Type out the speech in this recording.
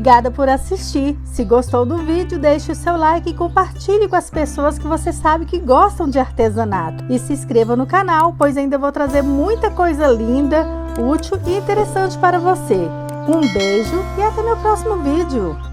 Obrigada por assistir. Se gostou do vídeo, deixe o seu like e compartilhe com as pessoas que você sabe que gostam de artesanato. E se inscreva no canal, pois ainda vou trazer muita coisa linda, útil e interessante para você. Um beijo e até meu próximo vídeo.